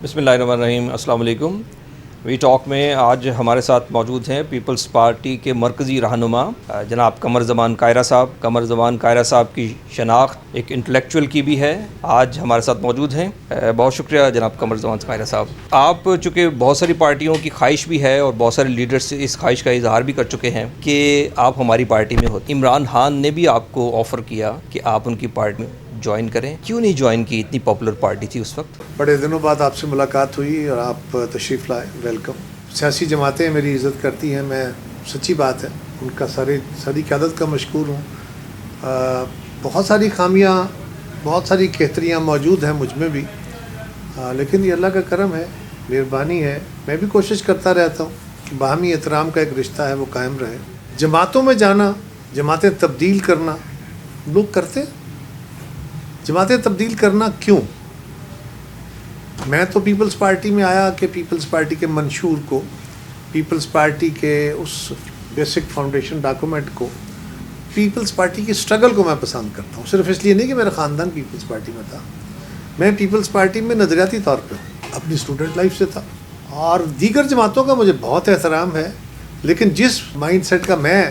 بسم اللہ الرحمن الرحیم. السلام علیکم. وی ٹاک میں آج ہمارے ساتھ موجود ہیں پیپلز پارٹی کے مرکزی رہنما جناب قمر زمان کائرہ صاحب. قمر زمان کائرہ صاحب کی شناخت ایک انٹلیکچوئل کی بھی ہے, آج ہمارے ساتھ موجود ہیں. بہت شکریہ جناب قمر زمان کائرہ صاحب. آپ چونکہ بہت ساری پارٹیوں کی خواہش بھی ہے اور بہت سارے لیڈرز اس خواہش کا اظہار بھی کر چکے ہیں کہ آپ ہماری پارٹی میں ہوتے. عمران خان نے بھی آپ کو آفر کیا کہ آپ ان کی پارٹی میں جوائن کریں, کیوں نہیں جوائن کی؟ اتنی پاپولر پارٹی تھی اس وقت. بڑے دنوں بعد آپ سے ملاقات ہوئی اور آپ تشریف لائے, ویلکم. سیاسی جماعتیں میری عزت کرتی ہیں, میں سچی بات ہے ان کا ساری قیادت کا مشکور ہوں. بہت ساری خامیاں, بہت ساری کہتریاں موجود ہیں مجھ میں بھی, لیکن یہ اللہ کا کرم ہے, مہربانی ہے. میں بھی کوشش کرتا رہتا ہوں کہ باہمی احترام کا ایک رشتہ ہے وہ قائم رہے. جماعتوں میں جانا, جماعتیں تبدیل کرنا لوگ کرتے. جماعتیں تبدیل کرنا کیوں؟ میں تو پیپلز پارٹی میں آیا کہ پیپلز پارٹی کے منشور کو, پیپلز پارٹی کے اس بیسک فاؤنڈیشن ڈاکومنٹ کو, پیپلز پارٹی کی سٹرگل کو میں پسند کرتا ہوں. صرف اس لیے نہیں کہ میرا خاندان پیپلز پارٹی میں تھا, میں پیپلز پارٹی میں نظریاتی طور پہ ہوں, اپنی اسٹوڈنٹ لائف سے تھا. اور دیگر جماعتوں کا مجھے بہت احترام ہے, لیکن جس مائنڈ سیٹ کا میں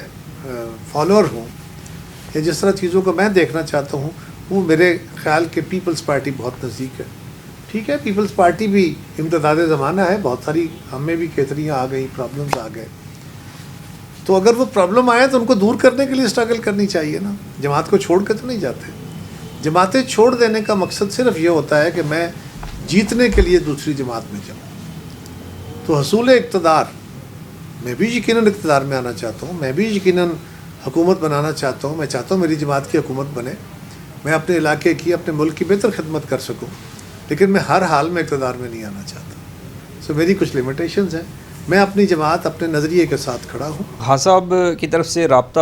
فالوور ہوں یا جس طرح چیزوں کو میں دیکھنا چاہتا ہوں, وہ میرے خیال کے پیپلز پارٹی بہت نزدیک ہے. ٹھیک ہے, پیپلز پارٹی بھی امتداد زمانہ ہے, بہت ساری ہم میں بھی کیتریاں آ گئی, پرابلمز آ گئے. تو اگر وہ پرابلم آئے تو ان کو دور کرنے کے لیے اسٹرگل کرنی چاہیے نا. جماعت کو چھوڑ کے تو نہیں جاتے. جماعتیں چھوڑ دینے کا مقصد صرف یہ ہوتا ہے کہ میں جیتنے کے لیے دوسری جماعت میں جاؤں. تو حصول اقتدار, میں بھی یقیناً اقتدار میں آنا چاہتا ہوں, میں بھی یقیناً حکومت بنانا چاہتا ہوں. میں چاہتا ہوں میری جماعت کی حکومت بنے, میں اپنے علاقے کی, اپنے ملک کی بہتر خدمت کر سکوں, لیکن میں ہر حال میں اقتدار میں نہیں آنا چاہتا. سو میری کچھ لمیٹیشنز ہیں. میں اپنی جماعت اپنے نظریے کے ساتھ کھڑا ہوں. خان صاحب کی طرف سے رابطہ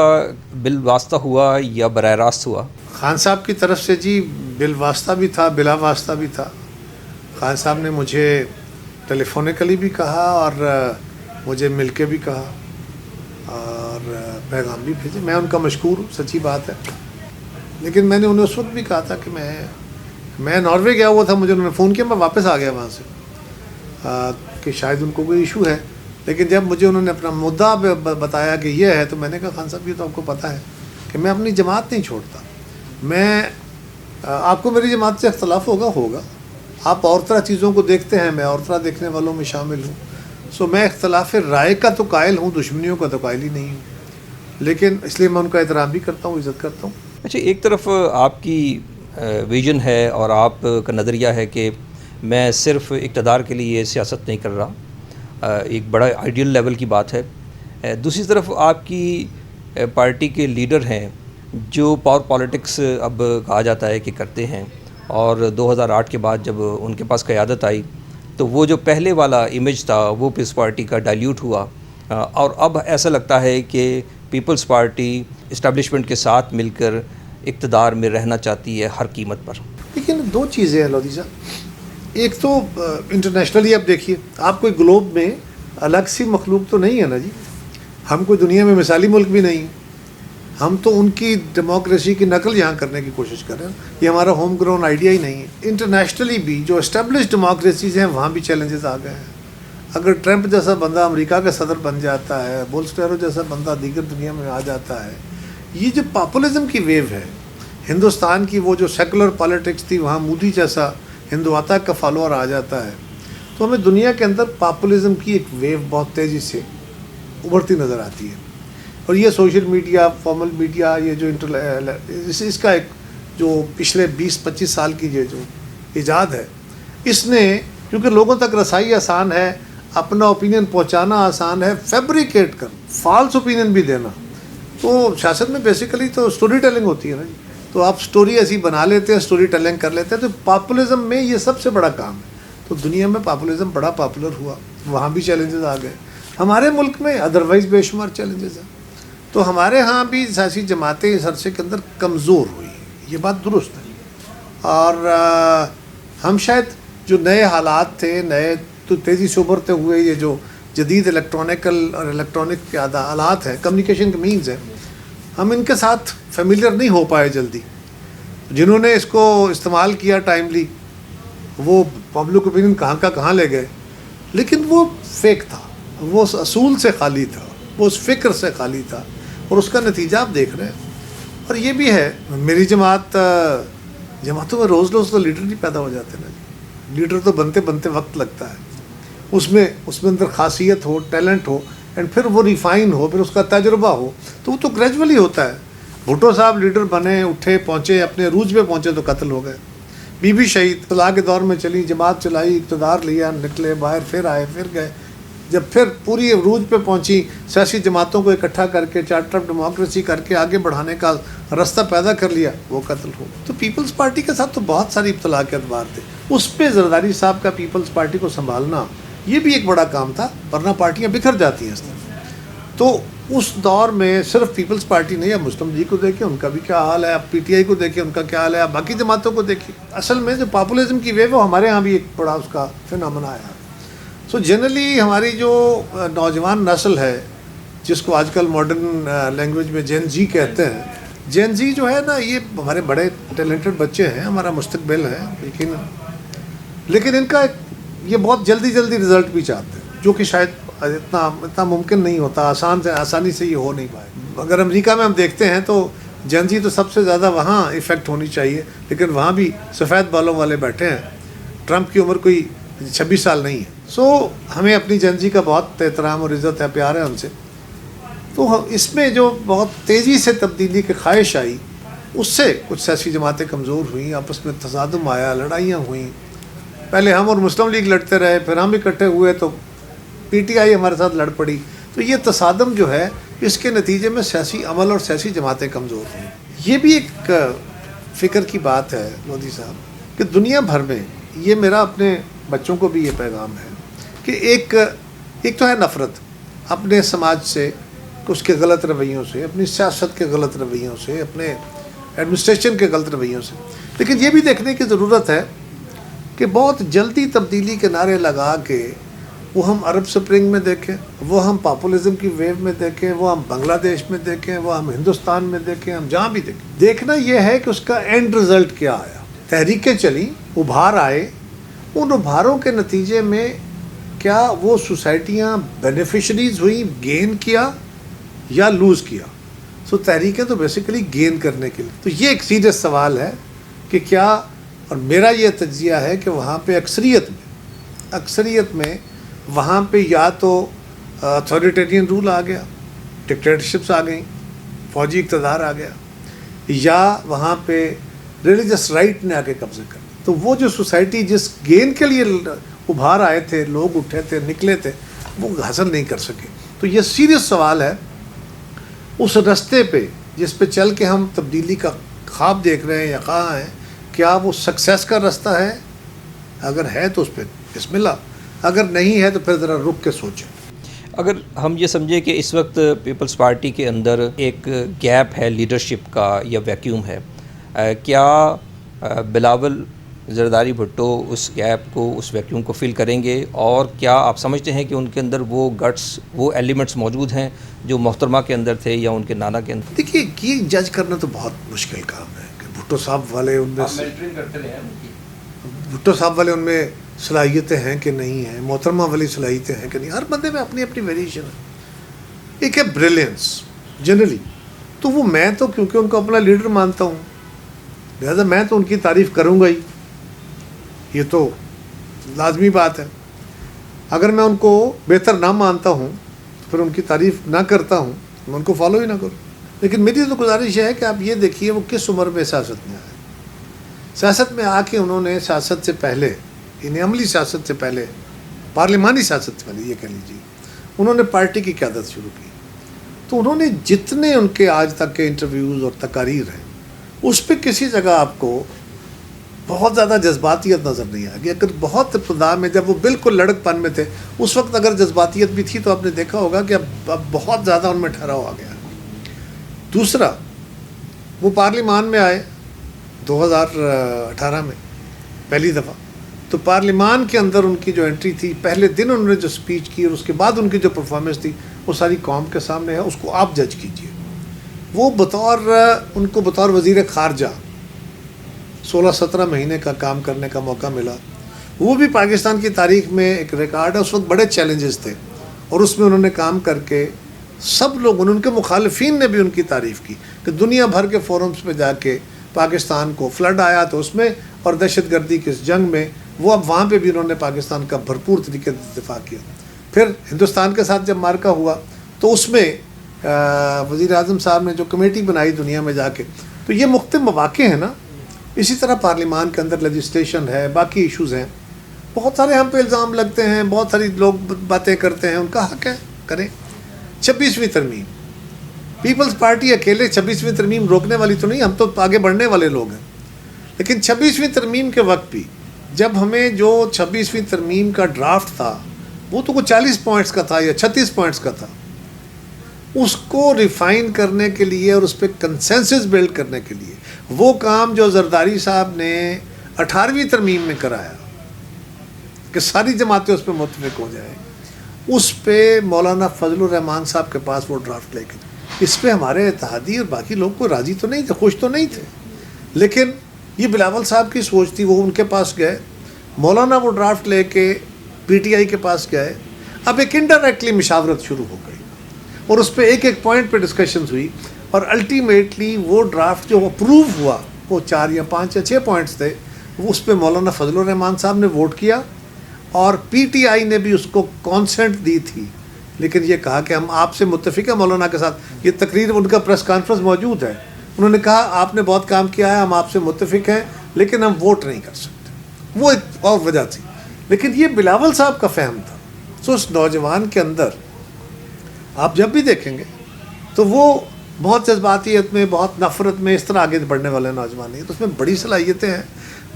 بالواسطہ ہوا یا براہ راست ہوا؟ خان صاحب کی طرف سے جی بالواسطہ بھی تھا, بلا واسطہ بھی تھا. خان صاحب نے مجھے ٹیلی فونیکلی بھی کہا اور مجھے مل کے بھی کہا اور پیغام بھی بھیجے. میں ان کا مشکور ہوں, سچی بات ہے. لیکن میں نے انہیں اس وقت بھی کہا تھا کہ میں ناروے گیا ہوا تھا, مجھے انہوں نے فون کیا, میں واپس آ گیا وہاں سے کہ شاید ان کو کوئی ایشو ہے. لیکن جب مجھے انہوں نے اپنا مدعا بتایا کہ یہ ہے, تو میں نے کہا خان صاحب یہ تو آپ کو پتہ ہے کہ میں اپنی جماعت نہیں چھوڑتا. میں آپ کو میری جماعت سے اختلاف ہوگا. آپ اور طرح چیزوں کو دیکھتے ہیں, میں اور طرح دیکھنے والوں میں شامل ہوں. سو میں اختلاف رائے کا تو قائل ہوں, دشمنیوں کا تو قائل ہی نہیں ہوں. لیکن اس لیے میں ان کا احترام بھی کرتا ہوں, عزت کرتا ہوں. اچھا, ایک طرف آپ کی ویژن ہے اور آپ کا نظریہ ہے کہ میں صرف اقتدار کے لیے سیاست نہیں کر رہا, ایک بڑا آئیڈیل لیول کی بات ہے. دوسری طرف آپ کی پارٹی کے لیڈر ہیں جو پاور پالیٹکس اب کہا جاتا ہے کہ کرتے ہیں, اور 2008 کے بعد جب ان کے پاس قیادت آئی تو وہ جو پہلے والا امیج تھا وہ پیپلز پارٹی کا ڈائلیوٹ ہوا, اور اب ایسا لگتا ہے کہ پیپلز پارٹی اسٹیبلشمنٹ کے ساتھ مل کر اقتدار میں رہنا چاہتی ہے ہر قیمت پر. لیکن دو چیزیں ہیں لودھی صاحب. ایک تو انٹرنیشنلی آپ دیکھیے, آپ کوئی گلوب میں الگ سی مخلوق تو نہیں ہے نا جی. ہم کوئی دنیا میں مثالی ملک بھی نہیں. ہم تو ان کی ڈیموکریسی کی نقل یہاں کرنے کی کوشش کر رہے ہیں. یہ ہمارا ہوم گراؤنڈ آئیڈیا ہی نہیں ہے. انٹرنیشنلی بھی جو اسٹیبلش ڈیموکریسیز ہیں وہاں بھی چیلنجز آ گئے ہیں. اگر ٹرمپ جیسا بندہ امریکہ کا صدر بن جاتا ہے, بولسٹیرو جیسا بندہ دیگر دنیا میں آ جاتا ہے, یہ جو پاپولزم کی ویو ہے ہندوستان کی, وہ جو سیکولر پالیٹکس تھی وہاں مودی جیسا ہندوتا کا فالوور آ جاتا ہے, تو ہمیں دنیا کے اندر پاپولزم کی ایک ویو بہت تیزی سے ابھرتی نظر آتی ہے. اور یہ سوشل میڈیا, فارمل میڈیا, یہ جو اس کا ایک جو پچھلے 20-25 سال کی یہ جو ایجاد ہے, اس نے کیونکہ لوگوں تک رسائی آسان ہے, اپنا اوپینین پہنچانا آسان ہے, فیبریکیٹ کر فالس اوپینین بھی دینا. تو سیاست میں بیسیکلی تو اسٹوری ٹیلنگ ہوتی ہے نا جی. تو آپ اسٹوری ایسی بنا لیتے ہیں, اسٹوری ٹیلنگ کر لیتے ہیں. تو پاپولزم میں یہ سب سے بڑا کام ہے. تو دنیا میں پاپولزم بڑا پاپولر ہوا, وہاں بھی چیلنجز آ گئے. ہمارے ملک میں ادروائز بے شمار چیلنجز ہیں. تو ہمارے ہاں بھی سیاسی جماعتیں اس عرصے کے اندر کمزور ہوئی, یہ بات درست ہے. اور ہم شاید جو نئے حالات تھے, نئے تو تیزی سے ابھرتے ہوئے یہ جو جدید الیکٹرانکل اور الیکٹرانک کے آلات ہیں, کمیونیکیشن کے مینز ہیں, ہم ان کے ساتھ فیملیئر نہیں ہو پائے جلدی. جنہوں نے اس کو استعمال کیا ٹائملی وہ پبلک اوپینین کہاں کا کہاں لے گئے، لیکن وہ فیک تھا، وہ اس اصول سے خالی تھا، وہ اس فکر سے خالی تھا، اور اس کا نتیجہ آپ دیکھ رہے ہیں۔ اور یہ بھی ہے، میری جماعتوں میں روز تو لیڈر نہیں پیدا ہو جاتے نا جی، لیڈر تو بنتے بنتے وقت لگتا ہے، اس میں اندر خاصیت ہو، ٹیلنٹ ہو، اینڈ پھر وہ ریفائن ہو، پھر اس کا تجربہ ہو، تو وہ تو گریجولی ہوتا ہے۔ بھٹو صاحب لیڈر بنے، اٹھے، پہنچے، اپنے عروج پہ پہنچے تو قتل ہو گئے۔ بی بی شہید اطلاع کے دور میں چلی، جماعت چلائی، اقتدار لیا، نکلے باہر، پھر آئے، پھر گئے، جب پھر پوری عروج پہ پہنچی، سیاسی جماعتوں کو اکٹھا کر کے چارٹر آف ڈیموکریسی کر کے آگے بڑھانے کا راستہ پیدا کر لیا، وہ قتل ہو۔ تو پیپلز پارٹی کے ساتھ تو بہت ساری ابتلا کے ادوار تھے، اس پہ زرداری صاحب کا پیپلز پارٹی کو سنبھالنا یہ بھی ایک بڑا کام تھا، ورنہ پارٹیاں بکھر جاتی ہیں اس طرح۔ تو اس دور میں صرف پیپلز پارٹی نہیں، اب مسلم لیگ کو دیکھیں ان کا بھی کیا حال ہے، اب پی ٹی آئی کو دیکھیں ان کا کیا حال ہے، اب باقی جماعتوں کو دیکھیں۔ اصل میں جو پاپولزم کی ویو وہ ہمارے ہاں بھی ایک بڑا اس کا فنامنا آیا۔ سو جنرلی ہماری جو نوجوان نسل ہے، جس کو آج کل ماڈرن لینگویج میں جین زی کہتے ہیں، جین زی جو ہے نا، یہ ہمارے بڑے ٹیلنٹڈ بچے ہیں، ہمارا مستقبل ہے، لیکن ان کا یہ بہت جلدی رزلٹ بھی چاہتے ہیں، جو کہ شاید اتنا ممکن نہیں ہوتا، آسانی سے یہ ہو نہیں پائے۔ اگر امریکہ میں ہم دیکھتے ہیں تو جین زی تو سب سے زیادہ وہاں افیکٹ ہونی چاہیے، لیکن وہاں بھی سفید بالوں والے بیٹھے ہیں، ٹرمپ کی عمر کوئی 26 سال نہیں ہے۔ سو ہمیں اپنی جین زی کا بہت احترام اور عزت ہے، پیار ہے ان سے۔ تو اس میں جو بہت تیزی سے تبدیلی کی خواہش آئی، اس سے کچھ سیاسی جماعتیں کمزور ہوئیں، آپس میں تصادم آیا، لڑائیاں ہوئیں۔ پہلے ہم اور مسلم لیگ لڑتے رہے، پھر ہم اکٹھے ہوئے تو پی ٹی آئی ہمارے ساتھ لڑ پڑی۔ تو یہ تصادم جو ہے، اس کے نتیجے میں سیاسی عمل اور سیاسی جماعتیں کمزور ہوئیں۔ یہ بھی ایک فکر کی بات ہے مودی صاحب، کہ دنیا بھر میں، یہ میرا اپنے بچوں کو بھی یہ پیغام ہے کہ ایک تو ہے نفرت اپنے سماج سے، اس کے غلط رویوں سے، اپنی سیاست کے غلط رویوں سے، اپنے ایڈمنسٹریشن کے غلط رویوں سے، لیکن یہ بھی دیکھنے کی ضرورت ہے کہ بہت جلدی تبدیلی کے نعرے لگا کے، وہ ہم عرب سپرنگ میں دیکھیں، وہ ہم پاپولزم کی ویو میں دیکھیں، وہ ہم بنگلہ دیش میں دیکھیں، وہ ہم ہندوستان میں دیکھیں، ہم جہاں بھی دیکھیں، دیکھنا یہ ہے کہ اس کا اینڈ رزلٹ کیا آیا۔ تحریکیں چلیں، ابھار آئے، ان ابھاروں کے نتیجے میں کیا وہ سوسائٹیاں بینیفیشریز ہوئیں، گین کیا یا لوز کیا؟ سو تحریکیں تو بیسیکلی گین کرنے کے لیے۔ تو یہ ایک سیریس سوال ہے کہ کیا، اور میرا یہ تجزیہ ہے کہ وہاں پہ اکثریت میں وہاں پہ یا تو اتھارٹیرین رول آ گیا، ڈکٹیٹرشپس آ گئیں، فوجی اقتدار آ گیا، یا وہاں پہ ریلیجس رائٹ نے آ کے قبضے کر لیا۔ تو وہ جو سوسائٹی جس گین کے لیے ابھار آئے تھے، لوگ اٹھے تھے، نکلے تھے، وہ حاصل نہیں کر سکے۔ تو یہ سیریس سوال ہے، اس رستے پہ جس پہ چل کے ہم تبدیلی کا خواب دیکھ رہے ہیں یا کہاں ہیں، کیا وہ سکسیس کا راستہ ہے؟ اگر ہے تو اس پہ بسم اللہ، اگر نہیں ہے تو پھر ذرا رک کے سوچیں۔ اگر ہم یہ سمجھیں کہ اس وقت پیپلز پارٹی کے اندر ایک گیپ ہے لیڈرشپ کا یا ویکیوم ہے، کیا بلاول زرداری بھٹو اس گیپ کو، اس ویکیوم کو فل کریں گے؟ اور کیا آپ سمجھتے ہیں کہ ان کے اندر وہ گٹس، وہ ایلیمنٹس موجود ہیں جو محترمہ کے اندر تھے یا ان کے نانا کے اندر؟ دیکھیے، یہ جج کرنا تو بہت مشکل کام ہے کہ بھٹو صاحب والے ان میں بھٹو صاحب والے ان میں صلاحیتیں ہیں کہ نہیں ہیں، محترمہ والی صلاحیتیں ہیں کہ نہیں۔ ہر بندے میں اپنی اپنی ویریشن ہے۔ ایک ہے بریلینس جنرلی، تو وہ میں تو کیونکہ ان کو اپنا لیڈر مانتا ہوں، لہذا میں تو ان کی تعریف کروں گا ہی، یہ تو لازمی بات ہے۔ اگر میں ان کو بہتر نہ مانتا ہوں تو پھر ان کی تعریف نہ کرتا ہوں، میں ان کو فالو ہی نہ کروں۔ لیکن میری تو گزارش ہے کہ آپ یہ دیکھیے وہ کس عمر میں سیاست میں آئے۔ سیاست میں آ کے انہوں نے سیاست سے پہلے، یعنی عملی سیاست سے پہلے، پارلیمانی سیاست سے پہلے یہ کہہ لیجیے، انہوں نے پارٹی کی قیادت شروع کی۔ تو انہوں نے جتنے ان کے آج تک کے انٹرویوز اور تقاریر ہیں، اس پہ کسی جگہ آپ کو بہت زیادہ جذباتیت نظر نہیں آئے گی۔ اگر بہت ابتدا میں جب وہ بالکل لڑک پن میں تھے، اس وقت اگر جذباتیت بھی تھی تو آپ نے دیکھا ہوگا کہ اب بہت زیادہ ان میں ٹھہراؤ آ گیا۔ دوسرا، وہ پارلیمان میں آئے 2018 میں پہلی دفعہ، تو پارلیمان کے اندر ان کی جو انٹری تھی، پہلے دن انہوں نے جو سپیچ کی اور اس کے بعد ان کی جو پرفارمنس تھی، وہ ساری قوم کے سامنے ہے، اس کو آپ جج کیجئے۔ وہ ان کو بطور وزیر خارجہ 16-17 مہینے کا کام کرنے کا موقع ملا، وہ بھی پاکستان کی تاریخ میں ایک ریکارڈ ہے. اس وقت بڑے چیلنجز تھے اور اس میں انہوں نے کام کر کے سب لوگ, ان کے مخالفین نے بھی ان کی تعریف کی کہ دنیا بھر کے فورمز پہ جا کے پاکستان کو فلڈ آیا تو اس میں, اور دہشت گردی کی اس جنگ میں, وہ اب وہاں پہ بھی انہوں نے پاکستان کا بھرپور طریقے سے دفاع کیا. پھر ہندوستان کے ساتھ جب مارکا ہوا تو اس میں وزیر اعظم صاحب نے جو کمیٹی بنائی دنیا میں جا کے, تو یہ مختلف مواقع ہیں نا. اسی طرح پارلیمان کے اندر لیجسلیشن ہے, باقی ایشوز ہیں, بہت سارے ہم پہ الزام لگتے ہیں, بہت ساری لوگ باتیں کرتے ہیں, ان کا حق ہے کریں. 26ویں ترمیم, پیپلز پارٹی اکیلے 26ویں ترمیم روکنے والی تو نہیں, ہم تو آگے بڑھنے والے لوگ ہیں. لیکن 26ویں ترمیم کے وقت بھی جب ہمیں جو 26ویں ترمیم کا ڈرافٹ تھا وہ تو کوئی 40 پوائنٹس کا تھا یا 36 پوائنٹس کا تھا, اس کو ریفائن کرنے کے لیے اور اس پہ کنسنسس بلڈ کرنے کے لیے وہ کام جو زرداری صاحب نے 18ویں ترمیم میں کرایا کہ ساری جماعتیں اس پہ متفق ہو جائیں, اس پہ مولانا فضل الرحمان صاحب کے پاس وہ ڈرافٹ لے کے, اس پہ ہمارے اتحادی اور باقی لوگ کو راضی تو نہیں تھے, خوش تو نہیں تھے. لیکن یہ بلاول صاحب کی سوچ تھی, وہ ان کے پاس گئے, مولانا وہ ڈرافٹ لے کے پی ٹی آئی کے پاس گئے. اب ایک انڈائریکٹلی مشاورت شروع ہو گئی اور اس پہ ایک ایک پوائنٹ پہ ڈسکشنز ہوئی, اور الٹیمیٹلی وہ ڈرافٹ جو اپروو ہوا وہ 4 یا 5 یا 6 پوائنٹس تھے, وہ اس پہ مولانا فضل الرحمان صاحب نے ووٹ کیا اور پی ٹی آئی نے بھی اس کو کانسنٹ دی تھی. لیکن یہ کہا کہ ہم آپ سے متفق ہیں مولانا کے ساتھ. یہ تقریر ان کا پریس کانفرنس موجود ہے, انہوں نے کہا آپ نے بہت کام کیا ہے, ہم آپ سے متفق ہیں, لیکن ہم ووٹ نہیں کر سکتے. وہ ایک اور وجہ تھی, لیکن یہ بلاول صاحب کا فہم تھا. سو اس نوجوان کے اندر آپ جب بھی دیکھیں گے تو وہ بہت جذباتیت میں, بہت نفرت میں اس طرح آگے بڑھنے والے نوجوان نہیں, تو اس میں بڑی صلاحیتیں ہیں.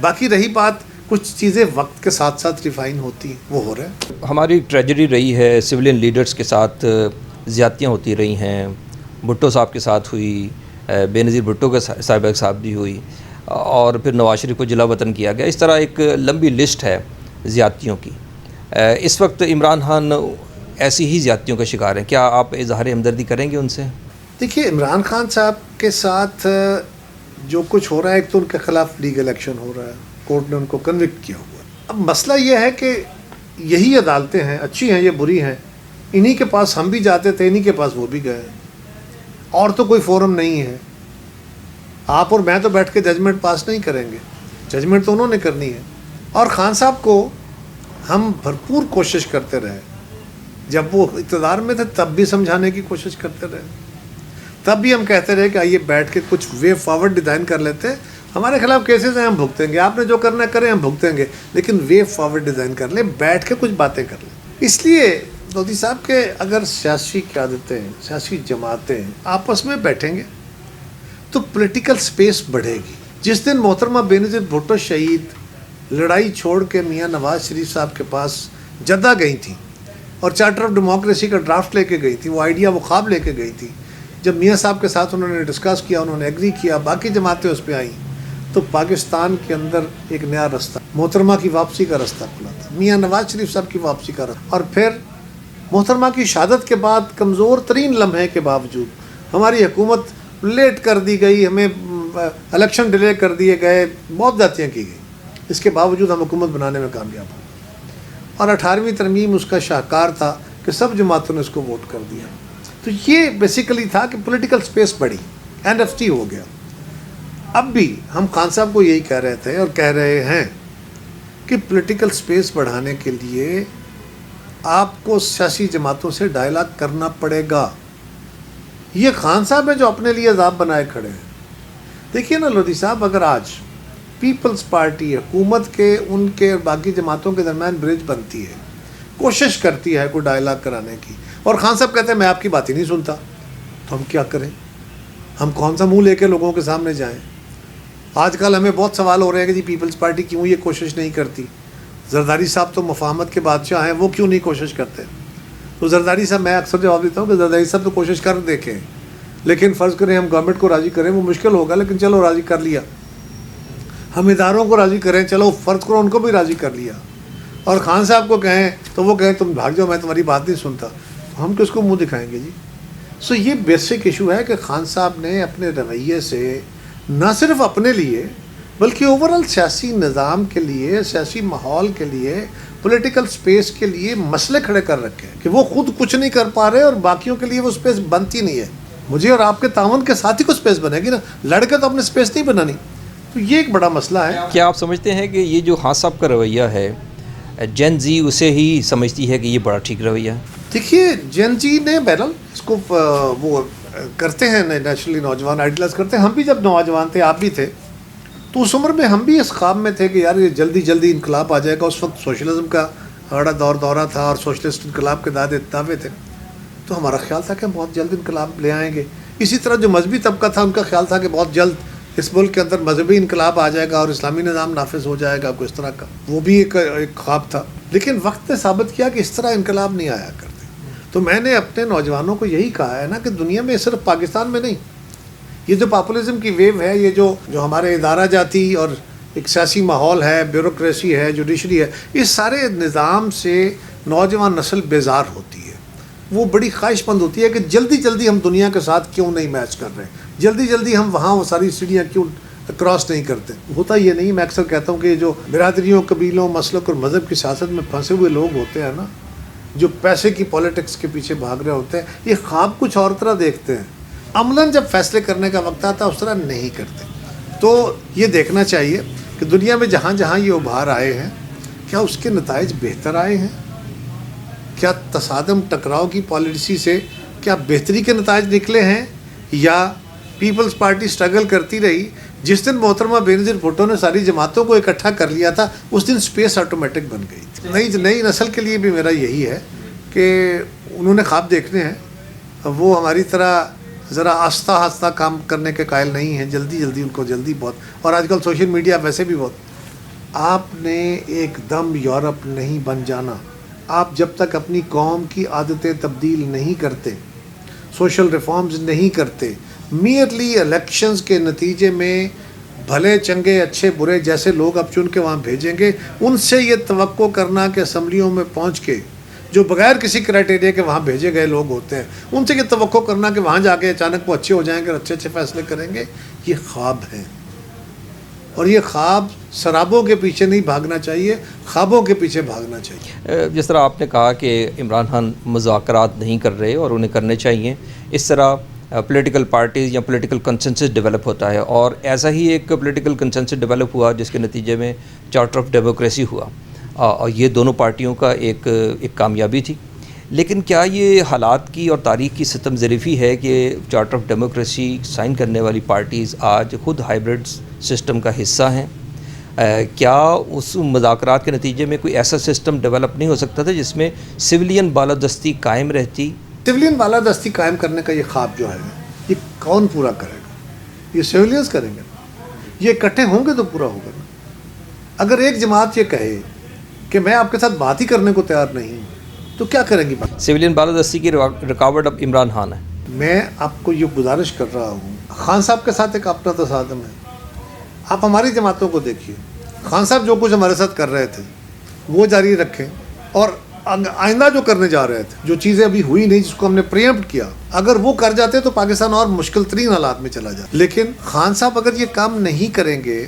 باقی رہی بات, کچھ چیزیں وقت کے ساتھ ساتھ ریفائن ہوتی ہیں, وہ ہو رہا ہے. ہماری ٹریجڈی رہی ہے, سویلین لیڈرز کے ساتھ زیادتیاں ہوتی رہی ہیں, بھٹو صاحب کے ساتھ ہوئی, بے نظیر بھٹو کے صاحب کے ساتھ بھی ہوئی, اور پھر نواز شریف کو جلا وطن کیا گیا. اس طرح ایک لمبی لسٹ ہے زیادتیوں کی. اس وقت عمران خان ایسی ہی زیادتیوں کا شکار ہیں, کیا آپ اظہار ہمدردی کریں گے ان سے؟ دیکھیے, عمران خان صاحب کے ساتھ جو کچھ ہو رہا ہے, ایک تو ان کے خلاف لیگل ایکشن ہو رہا ہے, کورٹ نے ان کو کنوکٹ کیا ہوا ہے. اب مسئلہ یہ ہے کہ یہی عدالتیں ہیں, اچھی ہیں یہ بری ہیں, انہی کے پاس ہم بھی جاتے تھے, انہی کے پاس وہ بھی گئے, اور تو کوئی فورم نہیں ہے. آپ اور میں تو بیٹھ کے ججمنٹ پاس نہیں کریں گے, ججمنٹ تو انہوں نے کرنی ہے. اور خان صاحب کو ہم بھرپور کوشش کرتے رہے, جب وہ اقتدار میں تھے تب بھی سمجھانے کی کوشش کرتے رہے, تب بھی ہم کہتے رہے کہ آئیے بیٹھ کے کچھ وے فارورڈ ڈیزائن کر لیتے ہیں, ہمارے خلاف کیسز ہیں ہم بھگتیں گے, آپ نے جو کرنا ہے کریں ہم بھگتیں گے, لیکن وے فارورڈ ڈیزائن کر لیں, بیٹھ کے کچھ باتیں کر لیں. اس لیے لودھی صاحب کے اگر سیاسی قیادتیں, سیاسی جماعتیں آپس میں بیٹھیں گے تو پولیٹیکل سپیس بڑھے گی. جس دن محترمہ بے نظیر بھٹو شہید لڑائی چھوڑ کے میاں نواز شریف صاحب کے پاس جدہ گئی تھیں اور چارٹر آف ڈیموکریسی کا ڈرافٹ لے کے گئی تھی, وہ آئیڈیا, وہ خواب لے کے گئی تھی, جب میاں صاحب کے ساتھ انہوں نے ڈسکس کیا, انہوں نے ایگری کیا, باقی جماعتیں اس پہ آئیں, تو پاکستان کے اندر ایک نیا رستہ, محترمہ کی واپسی کا رستہ کھلا تھا, میاں نواز شریف صاحب کی واپسی کا رستہ. اور پھر محترمہ کی شہادت کے بعد کمزور ترین لمحے کے باوجود ہماری حکومت لیٹ کر دی گئی, ہمیں الیکشن ڈیلے کر دیے گئے, بہت زیادتیاں کی گئی, اس کے باوجود ہم حکومت بنانے میں کامیاب ہوئے. اور 18ویں ترمیم اس کا شاہکار تھا کہ سب جماعتوں نے اس کو ووٹ کر دیا. تو یہ بیسیکلی تھا کہ پولیٹیکل سپیس بڑھی, NFT ہو گیا. اب بھی ہم خان صاحب کو یہی کہہ رہے تھے اور کہہ رہے ہیں کہ پولیٹیکل سپیس بڑھانے کے لیے آپ کو سیاسی جماعتوں سے ڈائلاگ کرنا پڑے گا. یہ خان صاحب ہیں جو اپنے لیے عذاب بنائے کھڑے ہیں. دیکھیے نا لودھی صاحب, اگر آج پیپلز پارٹی حکومت کے, ان کے باقی جماعتوں کے درمیان برج بنتی ہے, کوشش کرتی ہے کوئی ڈائلاگ کرانے کی, اور خان صاحب کہتے ہیں میں آپ کی بات ہی نہیں سنتا, تو ہم کیا کریں؟ ہم کون سا منہ لے کے لوگوں کے سامنے جائیں؟ آج کل ہمیں بہت سوال ہو رہے ہیں کہ جی پیپلز پارٹی کیوں یہ کوشش نہیں کرتی؟ زرداری صاحب تو مفاہمت کے بادشاہ ہیں, وہ کیوں نہیں کوشش کرتے؟ تو زرداری صاحب, میں اکثر جواب دیتا ہوں کہ زرداری صاحب تو کوشش کر دیکھیں, لیکن فرض کریں ہم گورنمنٹ کو راضی کریں, وہ مشکل ہوگا, لیکن چلو راضی کر لیا. ہم اداروں کو راضی کریں, چلو فرض کرو ان کو بھی راضی کر لیا, اور خان صاحب کو کہیں تو وہ کہیں تم بھاگ جاؤ, میں تمہاری بات نہیں سنتا, ہم کس کو منہ دکھائیں گے جی؟ سو یہ بیسک ایشو ہے کہ خان صاحب نے اپنے رویے سے نہ صرف اپنے لیے بلکہ اوورآل سیاسی نظام کے لیے، سیاسی ماحول کے لیے، پولیٹیکل سپیس کے لیے مسئلے کھڑے کر رکھے ہیں کہ وہ خود کچھ نہیں کر پا رہے اور باقیوں کے لیے وہ سپیس بنتی نہیں ہے. مجھے اور آپ کے تعاون کے ساتھ ہی کو سپیس بنے گی نا، لڑکے تو اپنے سپیس نہیں بنانی. تو یہ ایک بڑا مسئلہ ہے. کیا آپ سمجھتے ہیں کہ یہ جو خان صاحب کا رویہ ہے، جین زی اسے ہی سمجھتی ہے کہ یہ بڑا ٹھیک رویہ ہے؟ دیکھیے جین جی نے بہرحال اس کو وہ کرتے ہیں نیچرلی، نوجوان آئیڈیلائز کرتے ہیں. ہم بھی جب نوجوان تھے، آپ بھی تھے، تو اس عمر میں ہم بھی اس خواب میں تھے کہ یار یہ جلدی جلدی انقلاب آ جائے گا. اس وقت سوشلزم کا بڑا دورہ تھا اور سوشلسٹ انقلاب کے دعوے تھے. تو ہمارا خیال تھا کہ ہم بہت جلد انقلاب لے آئیں گے. اسی طرح جو مذہبی طبقہ تھا ان کا خیال تھا کہ بہت جلد اس ملک کے اندر مذہبی انقلاب آ جائے گا اور اسلامی نظام نافذ ہو جائے گا، کوئی اس طرح کا. وہ بھی ایک خواب تھا. لیکن وقت نے ثابت کیا کہ اس طرح انقلاب نہیں آیا کرتے. تو میں نے اپنے نوجوانوں کو یہی کہا ہے نا کہ دنیا میں صرف پاکستان میں نہیں، یہ جو پاپولزم کی ویو ہے، یہ جو ہمارے ادارہ جاتی اور ایک سیاسی ماحول ہے، بیوروکریسی ہے، جوڈیشری ہے، اس سارے نظام سے نوجوان نسل بیزار ہوتی ہے. وہ بڑی خواہش مند ہوتی ہے کہ جلدی جلدی ہم دنیا کے ساتھ کیوں نہیں میچ کر رہے، جلدی جلدی ہم وہاں وہ ساری سیڑھیاں کیوں کراس نہیں کرتے. ہوتا یہ نہیں. میں اکثر کہتا ہوں کہ جو برادریوں، قبیلوں، مسلک اور مذہب کی سیاست میں پھنسے ہوئے لوگ ہوتے ہیں نا، جو پیسے کی پالیٹکس کے پیچھے بھاگ رہے ہوتے ہیں، یہ خواب کچھ اور طرح دیکھتے ہیں. عملاً جب فیصلے کرنے کا وقت آتا ہے اس طرح نہیں کرتے. تو یہ دیکھنا چاہیے کہ دنیا میں جہاں جہاں یہ ابھار آئے ہیں، کیا اس کے نتائج بہتر آئے ہیں؟ کیا تصادم ٹکراؤ کی پالیسی سے کیا بہتری کے نتائج نکلے ہیں، یا پیپلز پارٹی اسٹرگل کرتی رہی؟ جس دن محترمہ بینظیر بھٹو نے ساری جماعتوں کو اکٹھا کر لیا تھا، اس دن سپیس آٹومیٹک بن گئی تھی. نئی نسل کے لیے بھی میرا یہی ہے کہ انہوں نے خواب دیکھنے ہیں. وہ ہماری طرح ذرا آہستہ آہستہ کام کرنے کے قائل نہیں ہیں. جلدی جلدی ان کو جلدی بہت، اور آج کل سوشل میڈیا ویسے بھی بہت. آپ نے ایک دم یورپ نہیں بن جانا. آپ جب تک اپنی قوم کی عادتیں تبدیل نہیں کرتے، سوشل ریفارمز نہیں کرتے، میئرلی الیکشنز کے نتیجے میں بھلے چنگے اچھے برے جیسے لوگ آپ چن کے وہاں بھیجیں گے، ان سے یہ توقع کرنا کہ اسمبلیوں میں پہنچ کے جو بغیر کسی کرائٹیریا کے وہاں بھیجے گئے لوگ ہوتے ہیں، ان سے یہ توقع کرنا کہ وہاں جا کے اچانک وہ اچھے ہو جائیں گے اور اچھے فیصلے کریں گے، یہ خواب ہیں. اور یہ خواب سرابوں کے پیچھے نہیں بھاگنا چاہیے، خوابوں کے پیچھے بھاگنا چاہیے. جس طرح آپ نے کہا کہ عمران خان مذاکرات نہیں کر رہے اور انہیں کرنے چاہیے، اس طرح پولیٹیکل پارٹیز یا پولیٹیکل کنسنسس ڈیولپ ہوتا ہے، اور ایسا ہی ایک پولیٹیکل کنسنسس ڈیولپ ہوا جس کے نتیجے میں چارٹر آف ڈیموکریسی ہوا، اور یہ دونوں پارٹیوں کا ایک کامیابی تھی. لیکن کیا یہ حالات کی اور تاریخ کی ستم ظریفی ہے کہ چارٹر آف ڈیموکریسی سائن کرنے والی پارٹیز آج خود ہائیبرڈ سسٹم کا حصہ ہیں؟ کیا اس مذاکرات کے نتیجے میں کوئی ایسا سسٹم ڈیولپ نہیں ہو سکتا تھا جس میں سویلین بالادستی قائم رہتی؟ سویلین بالادستی قائم کرنے کا یہ خواب جو ہے، یہ کون پورا کرے گا؟ یہ سویلینز کریں گے. یہ اکٹھے ہوں گے تو پورا ہوگا نا. اگر ایک جماعت یہ کہے کہ میں آپ کے ساتھ بات ہی کرنے کو تیار نہیں ہوں، تو کیا کریں گی بات؟ سویلین بالادستی کی رکاوٹ اب عمران خان ہے. میں آپ کو یہ گزارش کر رہا ہوں، خان صاحب کے ساتھ ایک اپنا تصادم ہے. آپ ہماری جماعتوں کو دیکھیے، خان صاحب جو کچھ ہمارے ساتھ کر رہے تھے وہ جاری رکھیں، اور آئندہ جو کرنے جا رہے تھے، جو چیزیں ابھی ہوئی نہیں جس کو ہم نے پریمپٹ کیا، اگر وہ کر جاتے تو پاکستان اور مشکل ترین حالات میں چلا جاتا. لیکن خان صاحب اگر یہ کام نہیں کریں گے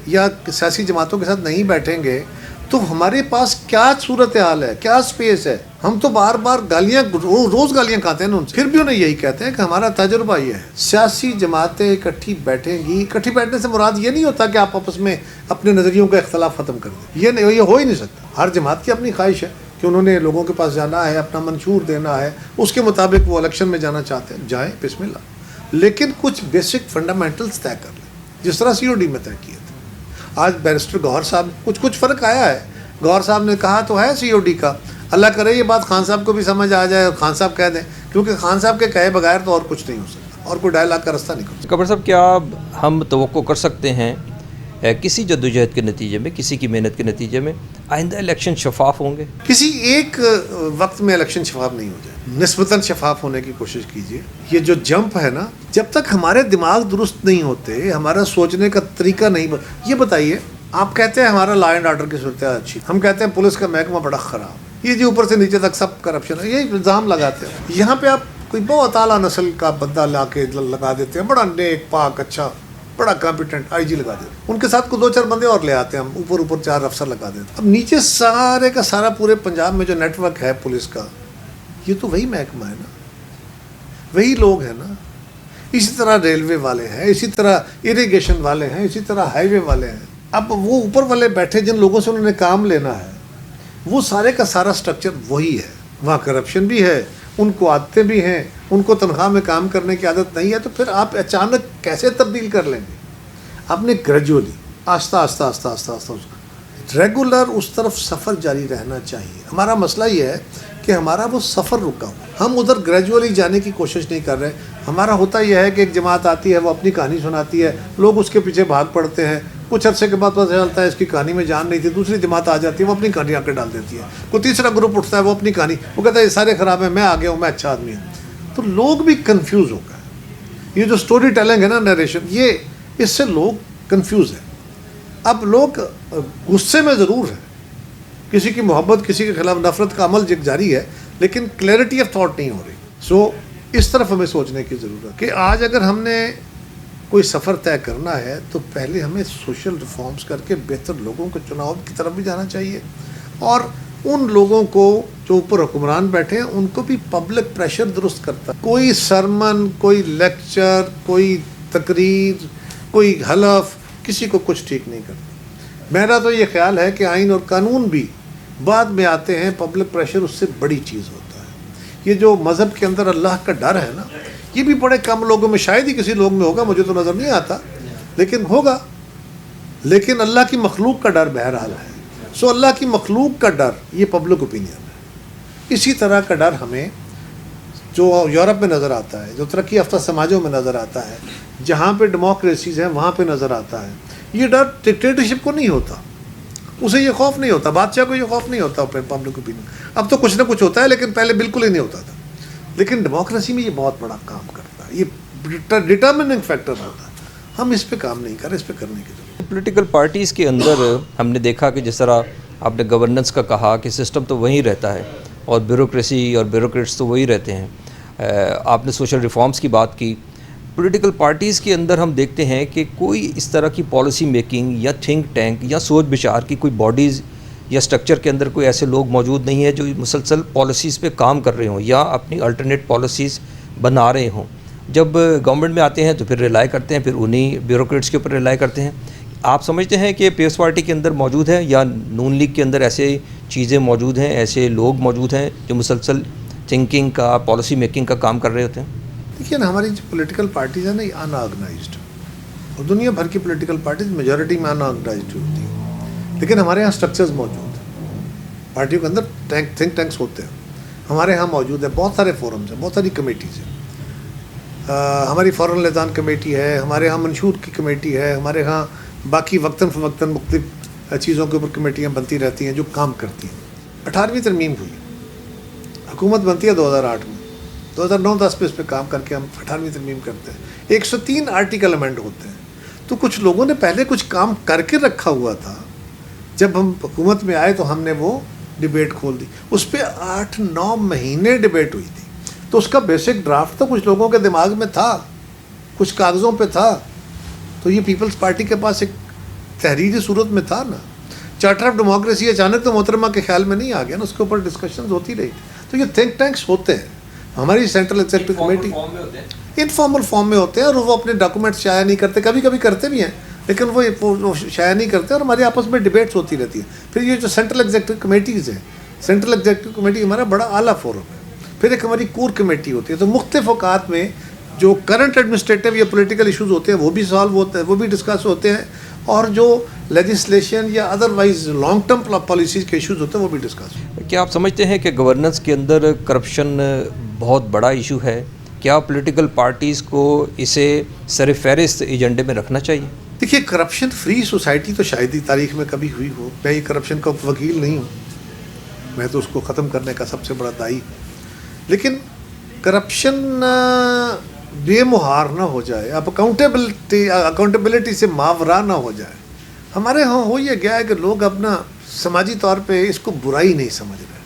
یا سیاسی جماعتوں کے ساتھ نہیں بیٹھیں گے تو ہمارے پاس کیا صورتحال ہے، کیا سپیس ہے؟ ہم تو بار بار گالیاں، روز گالیاں کھاتے ہیں ان سے، پھر بھی انہیں یہی کہتے ہیں کہ ہمارا تجربہ یہ ہے. سیاسی جماعتیں اکٹھی بیٹھیں گی. اکٹھی بیٹھنے سے مراد یہ نہیں ہوتا کہ آپ آپس میں اپنے نظریوں کا اختلاف ختم کر دیں، یہ ہو ہی نہیں سکتا. ہر جماعت کی اپنی خواہش ہے کہ انہوں نے لوگوں کے پاس جانا ہے، اپنا منشور دینا ہے، اس کے مطابق وہ الیکشن میں جانا چاہتے ہیں، جائیں، بسم اللہ. لیکن کچھ بیسک فنڈامنٹلز طے کر لیں، جس طرح COD میں طے کیے تھے. آج بیرسٹر گوہر صاحب کچھ فرق آیا ہے. گوہر صاحب نے کہا تو ہے COD کا، اللہ کرے یہ بات خان صاحب کو بھی سمجھ آ جائے اور خان صاحب کہہ دیں، کیونکہ خان صاحب کے کہے بغیر تو اور کچھ نہیں ہو سکتا، اور کوئی ڈائلاگ کا رستہ نہیں کر سکتا. قمر صاحب، کیا ہم توقع کر سکتے ہیں کسی جدوجہد کے نتیجے میں، کسی کی محنت کے نتیجے میں آئندہ الیکشن شفاف ہوں گے؟ کسی ایک وقت میں الیکشن شفاف نہیں ہو جائے، نسبتاً شفاف ہونے کی کوشش کیجیے. یہ جو جمپ ہے نا، جب تک ہمارے دماغ درست نہیں ہوتے، ہمارا سوچنے کا طریقہ نہیں یہ بتائیے، آپ کہتے ہیں ہمارا لا اینڈ آرڈر کی صورتحال اچھی، ہم کہتے ہیں پولیس کا محکمہ بڑا خراب، یہ جو اوپر سے نیچے تک سب کرپشن ہے، یہ الزام لگاتے ہیں. یہاں پہ آپ کوئی بہت اعلیٰ نسل کا بندہ لا کے لگا دیتے ہیں، بڑا نیک پاک اچھا، بڑا کمپیٹنٹ آئی جی لگا دیتے، ان کے ساتھ کو 2-4 بندے اور لے آتے ہیں ہم، اوپر 4 افسر لگا دیتے. اب نیچے سارے کا سارا پورے پنجاب میں جو نیٹ ورک ہے پولیس کا، یہ تو وہی محکمہ ہے نا، وہی لوگ ہیں نا. اسی طرح ریلوے والے ہیں، اسی طرح اریگیشن والے ہیں، اسی طرح ہائی وے والے ہیں. اب وہ اوپر والے بیٹھے جن لوگوں سے انہوں نے کام لینا ہے، وہ سارے کا سارا سٹرکچر وہی ہے. وہاں کرپشن بھی ہے، ان کو عادتیں بھی ہیں، ان کو تنخواہ میں کام کرنے کی عادت نہیں ہے. تو پھر آپ اچانک کیسے تبدیل کر لیں گے؟ آپ نے گریجولی آہستہ آہستہ آہستہ آہستہ آہستہ ریگولر اس طرف سفر جاری رہنا چاہیے. ہمارا مسئلہ یہ ہے کہ ہمارا وہ سفر رکا ہوا، ہم ادھر گریجولی جانے کی کوشش نہیں کر رہے. ہمارا ہوتا یہ ہے کہ ایک جماعت آتی ہے، وہ اپنی کہانی سناتی ہے، لوگ اس کے پیچھے بھاگ پڑتے ہیں. کچھ عرصے کے بعد پتہ چلتا ہے اس کی کہانی میں جان نہیں تھی، دوسری جماعت آ جاتی ہے، وہ اپنی کہانی آ کے ڈال دیتی ہے. کوئی تیسرا گروپ اٹھتا ہے، وہ اپنی کہانی، وہ کہتا ہے یہ سارے خراب ہیں، میں آ گیا ہوں، میں اچھا آدمی ہوں. تو لوگ بھی کنفیوز ہو گئے. یہ جو سٹوری ٹیلنگ ہے نا، نیریشن، یہ اس سے لوگ کنفیوز ہیں. اب لوگ غصے میں ضرور ہیں، کسی کی محبت، کسی کے خلاف نفرت کا عمل جاری ہے، لیکن کلیئرٹی آف تھاٹ نہیں ہو رہی. سو اس طرف ہمیں سوچنے کی ضرورت ہے کہ آج اگر ہم نے کوئی سفر طے کرنا ہے تو پہلے ہمیں سوشل ریفارمز کر کے بہتر لوگوں کے چناؤ کی طرف بھی جانا چاہیے، اور ان لوگوں کو جو اوپر حکمران بیٹھے ہیں ان کو بھی پبلک پریشر درست کرتا ہے. کوئی سرمن، کوئی لیکچر، کوئی تقریر، کوئی حلف کسی کو کچھ ٹھیک نہیں کرتا. میرا تو یہ خیال ہے کہ آئین اور قانون بھی بعد میں آتے ہیں، پبلک پریشر اس سے بڑی چیز ہوتا ہے. یہ جو مذہب کے اندر اللہ کا ڈر ہے نا، یہ بھی بڑے کم لوگوں میں، شاید ہی کسی لوگ میں ہوگا، مجھے تو نظر نہیں آتا، لیکن ہوگا. لیکن اللہ کی مخلوق کا ڈر بہرحال ہے. سو اللہ کی مخلوق کا ڈر یہ پبلک اوپینین ہے. اسی طرح کا ڈر ہمیں جو یورپ میں نظر آتا ہے، جو ترقی یافتہ سماجوں میں نظر آتا ہے، جہاں پہ ڈیموکریسیز ہیں وہاں پہ نظر آتا ہے. یہ ڈر ڈکٹیٹرشپ کو نہیں ہوتا، اسے یہ خوف نہیں ہوتا، بادشاہ کو یہ خوف نہیں ہوتا پبلک اوپینین. اب تو کچھ نہ کچھ ہوتا ہے، لیکن پہلے بالکل ہی نہیں ہوتا تھا. لیکن ڈیموکریسی میں یہ بہت بڑا کام کرتا ہے، یہ ڈٹرمننگ فیکٹر ہوتا ہے. ہم اس پہ کام نہیں کر رہے، اس پہ کرنے کی ضرورت ہے. پولیٹیکل پارٹیز کے اندر ہم نے دیکھا کہ جس طرح آپ نے گورننس کا کہا کہ سسٹم تو وہیں رہتا ہے اور بیوروکریسی اور بیوروکریٹس تو وہی رہتے ہیں. آپ نے سوشل ریفارمز کی بات کی. پولیٹیکل پارٹیز کے اندر ہم دیکھتے ہیں کہ کوئی اس طرح کی پالیسی میکنگ یا تھنک ٹینک یا سوچ بچار کی کوئی باڈیز یا سٹرکچر کے اندر کوئی ایسے لوگ موجود نہیں ہیں جو مسلسل پالیسیز پہ کام کر رہے ہوں یا اپنی الٹرنیٹ پالیسیز بنا رہے ہوں. جب گورنمنٹ میں آتے ہیں تو پھر ریلائی کرتے ہیں، پھر انہی بیوروکریٹس کے اوپر ریلائی کرتے ہیں. آپ سمجھتے ہیں کہ پیپلز پارٹی کے اندر موجود ہے یا نون لیگ کے اندر ایسے چیزیں موجود ہیں، ایسے لوگ موجود ہیں جو مسلسل تھنکنگ کا، پالیسی میکنگ کا کام کر رہے ہوتے ہیں؟ دیکھیے نا، ہماری جو پولیٹیکل پارٹیز ہیں نا، یہ ان آرگنائزڈ، اور دنیا بھر کی پولیٹیکل پارٹیز میجورٹی میں ان آرگنائزڈ ہوتی ہیں. لیکن ہمارے یہاں سٹرکچرز موجود ہیں، پارٹیوں کے اندر تھنک ٹینکس ہوتے ہیں. ہمارے ہاں موجود ہے، بہت سارے فورمز ہیں، بہت ساری کمیٹیز ہیں. ہماری فورن لیزان کمیٹی ہے، ہمارے ہاں منشور کی کمیٹی ہے، ہمارے ہاں باقی وقتاً فوقتاً مختلف چیزوں کے اوپر کمیٹیاں بنتی رہتی ہیں جو کام کرتی ہیں. 18ویں ترمیم ہوئی، حکومت بنتی ہے 2008 میں، 2009-10 پہ اس پہ کام کر کے ہم 18ویں ترمیم کرتے ہیں. 103 آرٹیکل امینڈ ہوتے ہیں. تو کچھ لوگوں نے پہلے کچھ کام کر کے رکھا ہوا تھا، جب ہم حکومت میں آئے تو ہم نے وہ ڈیبیٹ کھول دی. اس پہ 8-9 مہینے ڈیبیٹ ہوئی تھی. تو اس کا بیسک ڈرافٹ تو کچھ لوگوں کے دماغ میں تھا، کچھ کاغذوں پہ تھا. تو یہ پیپلز پارٹی کے پاس ایک تحریری صورت میں تھا نا. چارٹر آف ڈیموکریسی اچانک تو محترمہ کے خیال میں نہیں آ گیا نا، اس کے اوپر ڈسکشنز ہوتی رہی. تو یہ تھنک ٹینکس ہوتے ہیں. ہماری central executive committee informal form میں ہوتے ہیں، اور وہ اپنے ڈاکومنٹس شائع نہیں کرتے. کبھی کبھی کرتے بھی ہیں، لیکن وہ شائع نہیں کرتے، اور ہمارے آپس میں ڈیبیٹس ہوتی رہتی ہیں. پھر یہ جو سینٹرل ایگزیکٹو کمیٹیز ہیں، سینٹرل ایگزیکٹو کمیٹی ہمارا بڑا اعلیٰ فورم ہے. پھر ایک ہماری کور کمیٹی ہوتی ہے. تو مختلف اوقات میں جو کرنٹ ایڈمنسٹریٹو یا پولیٹیکل ایشوز ہوتے ہیں وہ بھی سالو ہوتے ہیں، وہ بھی ڈسکس ہوتے ہیں، اور جو لیجسلیشن یا ادروائز لانگ ٹرم پالیسیز کے ایشوز ہوتے ہیں وہ بھی ڈسکس. کیا آپ سمجھتے ہیں کہ گورننس کے اندر کرپشن بہت بڑا ایشو ہے؟ کیا پولیٹیکل پارٹیز کو اسے سر فہرست ایجنڈے میں رکھنا چاہیے؟ دیکھیے، کرپشن فری سوسائٹی تو شاید ہی تاریخ میں کبھی ہوئی ہو. میں یہ کرپشن کا وکیل نہیں ہوں، میں تو اس کو ختم کرنے کا سب سے بڑا داعی. لیکن کرپشن بے مہار نہ ہو جائے، اب اکاؤنٹیبلٹی سے ماورا نہ ہو جائے. ہمارے ہاں ہو یہ گیا ہے کہ لوگ اپنا سماجی طور پہ اس کو برائی نہیں سمجھ رہے.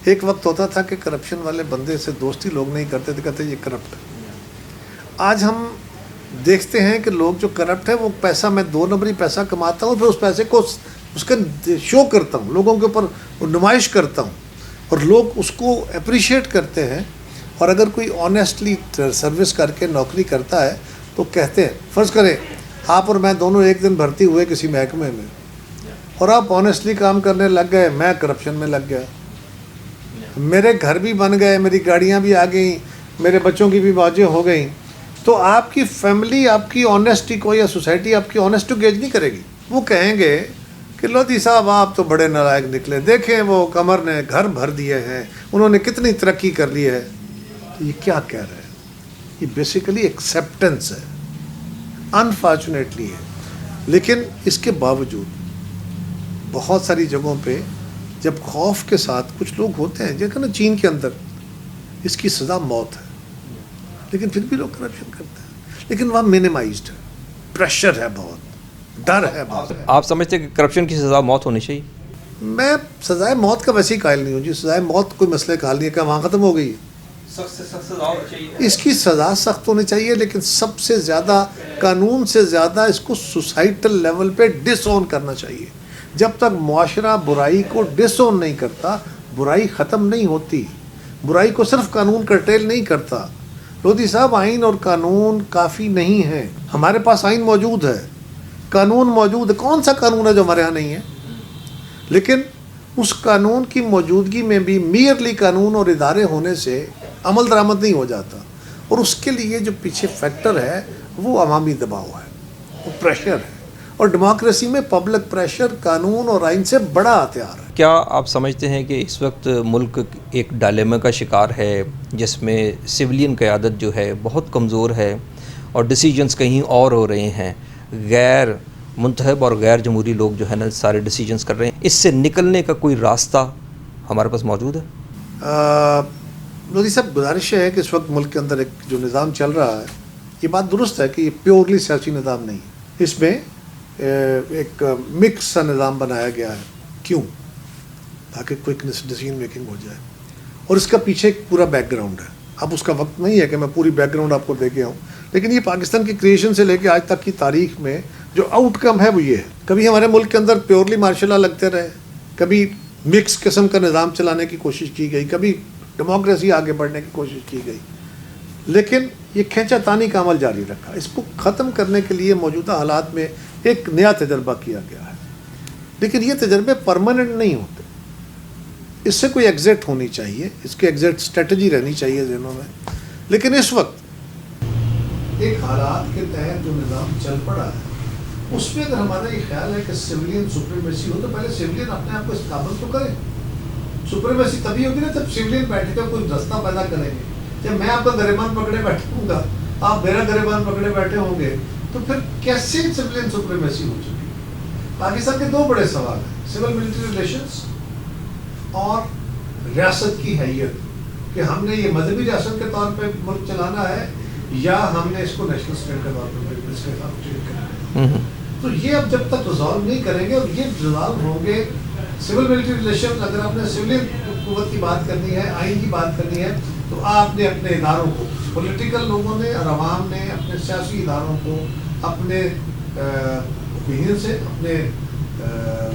ایک وقت ہوتا تھا کہ کرپشن والے بندے سے دوستی لوگ نہیں کرتے تھے، کہتے یہ کرپٹ ہے. آج ہم دیکھتے ہیں کہ لوگ جو کرپٹ ہے وہ پیسہ، میں 2 نمبری پیسہ کماتا ہوں، پھر اس پیسے کو اس کا شو کرتا ہوں، لوگوں کے اوپر نمائش کرتا ہوں، اور لوگ اس کو اپریشیٹ کرتے ہیں. اور اگر کوئی آنیسٹلی سروس کر کے نوکری کرتا ہے تو کہتے ہیں، فرض کریں آپ اور میں دونوں ایک دن بھرتی ہوئے کسی محکمے میں، اور آپ آنیسٹلی کام کرنے لگ گئے، میں کرپشن میں لگ گیا، میرے گھر بھی بن گئے، میری گاڑیاں بھی آ گئیں، میرے بچوں کی بھی موجیں ہو گئیں، تو آپ کی فیملی آپ کی آنیسٹی کو یا سوسائٹی آپ کی آنیسٹ کو گیج نہیں کرے گی. وہ کہیں گے کہ لودھی صاحب آپ تو بڑے نالائق نکلے، دیکھیں وہ قمر نے گھر بھر دیے ہیں، انہوں نے کتنی ترقی کر لی ہے. تو یہ کیا کہہ رہے ہیں؟ یہ بیسیکلی ایکسیپٹنس ہے، انفارچونیٹلی ہے. لیکن اس کے باوجود بہت ساری جگہوں پہ جب خوف کے ساتھ کچھ لوگ ہوتے ہیں، جیسے نا چین کے اندر اس کی سزا موت ہے، لیکن پھر بھی لوگ کرپشن کرتے ہیں، لیکن وہاں منیمائزڈ ہے، پریشر ہے، بہت ڈر ہے بہت. آپ سمجھتے ہیں کہ کرپشن کی سزا موت ہونی چاہیے؟ میں سزائے موت کا ویسے ہی قائل نہیں ہوں جی. سزائے موت کوئی مسئلے کا حل نہیں ہے کہ وہاں ختم ہو گئی. سخت سے سخت سزا ہونی چاہیے. اس کی سزا سخت ہونی چاہیے، لیکن سب سے زیادہ قانون سے زیادہ اس کو سوسائٹل لیول پہ ڈس اون کرنا چاہیے. جب تک معاشرہ برائی کو ڈس اون نہیں کرتا، برائی ختم نہیں ہوتی. برائی کو صرف قانون کرٹیل نہیں کرتا. لودھی صاحب، آئین اور قانون کافی نہیں ہے. ہمارے پاس آئین موجود ہے، قانون موجود ہے. کون سا قانون ہے جو ہمارے ہاں نہیں ہے؟ لیکن اس قانون کی موجودگی میں بھی میئرلی قانون اور ادارے ہونے سے عمل درآمد نہیں ہو جاتا. اور اس کے لیے جو پیچھے فیکٹر ہے وہ عوامی دباؤ ہے، وہ پریشر ہے. اور ڈیموکریسی میں پبلک پریشر قانون اور آئین سے بڑا ہتھیار ہے. کیا آپ سمجھتے ہیں کہ اس وقت ملک ایک ڈائلیما کا شکار ہے جس میں سویلین قیادت جو ہے بہت کمزور ہے اور ڈیسیجنز کہیں اور ہو رہے ہیں، غیر منتخب اور غیر جمہوری لوگ جو ہے نا سارے ڈیسیجنز کر رہے ہیں؟ اس سے نکلنے کا کوئی راستہ ہمارے پاس موجود ہے؟ لودھی صاحب، گزارش ہے کہ اس وقت ملک کے اندر ایک جو نظام چل رہا ہے، یہ بات درست ہے کہ یہ پیورلی سیاسی نظام نہیں ہے. اس میں ایک مکس سا نظام بنایا گیا ہے. کیوں؟ تاکہ کوئک ڈیسیژن میکنگ ہو جائے. اور اس کا پیچھے ایک پورا بیک گراؤنڈ ہے. اب اس کا وقت نہیں ہے کہ میں پوری بیک گراؤنڈ آپ کو دے کے آؤں، لیکن یہ پاکستان کی کریشن سے لے کے آج تک کی تاریخ میں جو آؤٹ کم ہے وہ یہ ہے. کبھی ہمارے ملک کے اندر پیورلی مارشل لا لگتے رہے، کبھی مکس قسم کا نظام چلانے کی کوشش کی گئی، کبھی ڈیموکریسی آگے بڑھنے کی کوشش کی گئی، لیکن یہ کھینچا تانی کا عمل جاری رکھا. اس کو ختم کرنے کے لیے موجودہ حالات میں ایک نیا تجربہ کیا گیا ہے، لیکن یہ تجربے پرماننٹ نہیں ہوتے. اس سے کوئی ایگزٹ ہونی چاہیے، اس کی ایگزٹ اسٹریٹجی رہنی چاہیے ذہنوں میں. لیکن اس وقت ایک حالات کے تحت جو نظام چل پڑا ہے اس میں اگر ہمارا یہ خیال ہے کہ سویلین سپریمیسی ہو تو پہلے سویلین اپنے آپ کو استعمال تو کریں. سپریمیسی تبھی ہوگی نا جب سویلین بیٹھے گا، کوئی رستہ پیدا کریں گے. جب میں آپ کا گریبان پکڑے بیٹھا ہوں گا، آپ میرا گریبان پکڑے بیٹھے ہوں گے، تو پھر کیسے سویلین سپریمیسی ہو چکی؟ پاکستان کے 2 بڑے سوال ہیں، سول ملٹری ریلیشنز اور ریاست کی حیثیت، کہ ہم نے یہ مذہبی ریاست کے طور پہ ملک چلانا ہے یا ہم نے اس کو نیشنل اسٹیٹ کے طور پہ اس کے ساتھ ٹریٹ کرنا ہے. تو یہ اب جب تک ریزالو نہیں کریں گے، اور یہ ریزالو ہوں گے سول ملٹری ریلیشن. اگر آپ نے سویلین قوت کی بات کرنی ہے، آئین کی بات کرنی ہے، تو آپ نے اپنے اداروں کو، پولیٹیکل لوگوں نے اور عوام نے اپنے سیاسی اداروں کو اپنے اوپینین سے، اپنے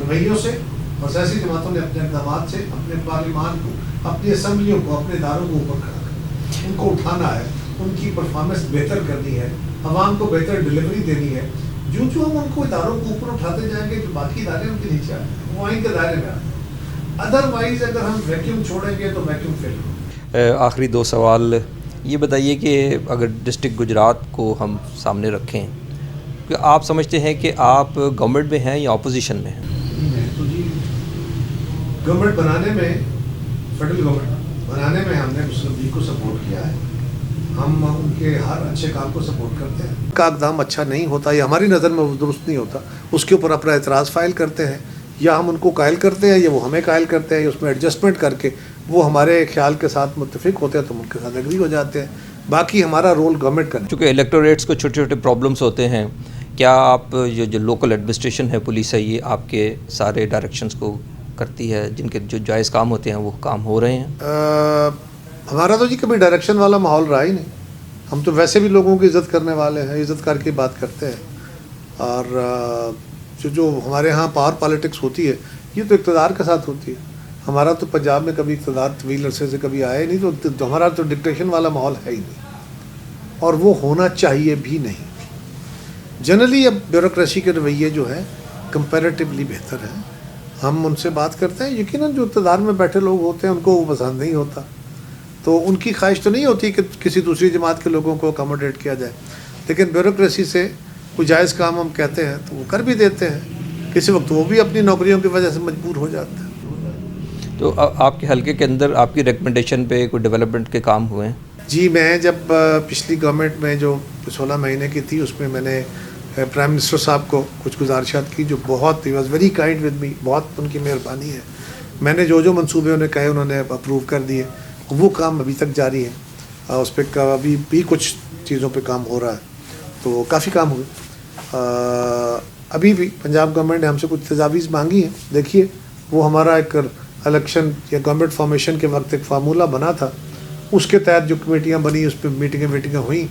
رویوں سے، اور سیاسی جماعتوں نے اپنے اقدامات سے اپنے پارلیمان کو، اپنی اسمبلیوں کو، اپنے اداروں کو اوپر کھڑا کرنا، ان کو اٹھانا ہے، ان کی پرفارمنس بہتر کرنی ہے، عوام کو بہتر ڈلیوری دینی ہے. جو ہم ان کو اداروں کو اوپر اٹھاتے جائیں گے، جو باقی ادارے ان کے نیچے آتے ہیں، وہ آئین کے دائرے میں آتے ہیں. ادروائز اگر ہم ویکیوم چھوڑیں گے تو ویکیوم فیل ہوگا. آخری 2 سوال یہ بتائیے کہ اگر ڈسٹرکٹ گجرات کو ہم سامنے رکھیں، کہ آپ سمجھتے ہیں کہ آپ گورنمنٹ میں ہیں یا اپوزیشن میں ہیں؟ تو جی، گورنمنٹ بنانے میں، فیڈرل گورنمنٹ بنانے میں ہم نے مسلم لیگ کو سپورٹ کیا ہے. ہم ان کے ہر اچھے کام کو سپورٹ کرتے ہیں. کا اقدام اچھا نہیں ہوتا یا ہماری نظر میں وہ درست نہیں ہوتا، اس کے اوپر اپنا اعتراض فائل کرتے ہیں، یا ہم ان کو قائل کرتے ہیں یا وہ ہمیں قائل کرتے ہیں، یا اس میں ایڈجسٹمنٹ کر کے وہ ہمارے خیال کے ساتھ متفق ہوتے ہیں تو ہم ان کے ساتھ ایگری ہو جاتے ہیں. باقی ہمارا رول گورنمنٹ کا نہیں. چونکہ الیکٹوریٹس کو چھوٹے چھوٹے پرابلمس ہوتے ہیں، کیا آپ جو لوکل ایڈمنسٹریشن ہے، پولیس ہے، یہ آپ کے سارے ڈائریکشنز کو کرتی ہے؟ جن کے جو جائز کام ہوتے ہیں وہ کام ہو رہے ہیں؟ ہمارا تو جی کبھی ڈائریکشن والا ماحول رہا ہی نہیں. ہم تو ویسے بھی لوگوں کی عزت کرنے والے ہیں, عزت کر کے بات کرتے ہیں. اور جو ہمارے ہاں پاور پالیٹکس ہوتی ہے یہ تو اقتدار کے ساتھ ہوتی ہے. ہمارا تو پنجاب میں کبھی اقتدار طویل عرصے سے کبھی آیا ہی نہیں, تو ہمارا تو ڈکٹیشن والا ماحول ہے ہی نہیں, اور وہ ہونا چاہیے بھی نہیں. جنرلی اب بیوروکریسی کے رویے جو ہے کمپیریٹیولی بہتر ہیں. ہم ان سے بات کرتے ہیں, یقیناً جو اقتدار میں بیٹھے لوگ ہوتے ہیں ان کو وہ پسند نہیں ہوتا, تو ان کی خواہش تو نہیں ہوتی کہ کسی دوسری جماعت کے لوگوں کو اکاموڈیٹ کیا جائے, لیکن بیوروکریسی سے کوئی جائز کام ہم کہتے ہیں تو وہ کر بھی دیتے ہیں. کسی وقت وہ بھی اپنی نوکریوں کی وجہ سے مجبور ہو جاتے ہیں. تو آپ کے حلقے کے اندر آپ کی ریکمنڈیشن پہ کوئی ڈیولپمنٹ کے کام ہوئے ہیں؟ جی, میں جب پچھلی گورنمنٹ میں جو 16 مہینے کی تھی اس میں میں نے پرائم منسٹر صاحب کو کچھ گزارشات کی جو بہت he was very kind with me, بہت ان کی مہربانی ہے. میں نے جو منصوبے انہیں کہے انہوں نے اپروو کر دیے. وہ کام ابھی تک جاری ہے, اس پہ ابھی بھی کچھ چیزوں پہ کام ہو رہا ہے, تو کافی کام ہوئے. ابھی بھی پنجاب گورنمنٹ نے ہم سے کچھ تجاویز مانگی ہیں. دیکھیے, وہ ہمارا ایک الیکشن یا گورنمنٹ فارمیشن کے وقت ایک فارمولہ بنا تھا, اس کے تحت جو کمیٹیاں بنی اس پہ میٹنگیں ہوئیں,